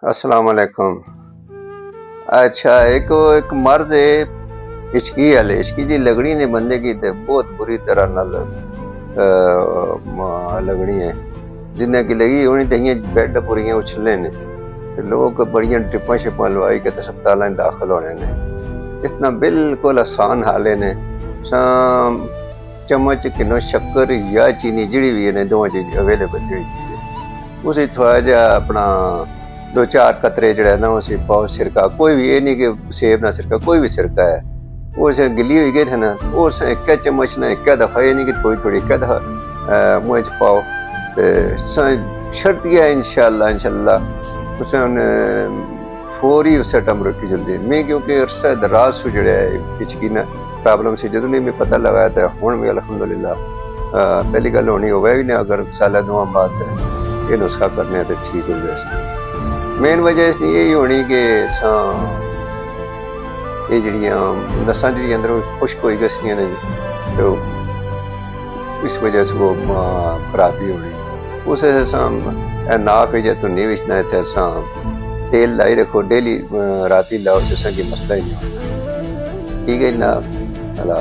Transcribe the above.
अस्सलाम वालेकुम। अच्छा, एक मर्द हिचकी वाले हिचकी जी लगनी ने बंदे की ते बहुत बुरी तरह नाल लगनी है जिन्हें की लगी होनी ते इयां बेड पूरियां उछलने ने ते लोग बड़ियां टिप्पा शिप्पा लवाई के ते अस्पतालां दाखिल होने ने। इस तरह बिल्कुल आसान हाले ने। चम्मच किलो शक्कर या चीनी जिहड़ी भी ने दोवां चीज अवेलेबल जिहड़ी चीज है उसी थोड़ा जिहा अपना दो चार कतरे जड़ा ना उसी पाओ सिरका कोई भी ये नहीं कि सेब ना सिरका कोई भी सिरका है वो से गिली हुई गई थे ना वो एक चम्मच ना एक दफ़ा ये नहीं कि थोड़ी थोड़ी एक दफ़ा मुँह च पाओ तो शर्तिया इंशाल्लाह उसे फौरी उसे टम रखी जल्दी मैं क्योंकि अरसा दराज से जड़ा हिचकी ना प्रॉब्लम से जो नहीं मैं पता लगाया तो हूँ भी अलहमदुलिल्लाह पहली गल होनी हो भी नहीं अगर साल दुआ बाद ये नुस्खा करने तो ठीक हो जाए। मेन वजह इसकी यही होनी कि ये जड़ियाँ नसां जी अंदरों खुश्क हो गसियां ने तो इस वजह से वो खराबी होनी उस नाक धुनी बिछना इतने तेल लाई रखो डेली राती लाओ जिस की मसला ही नहीं होता। ठीक है ना। अल्लाह।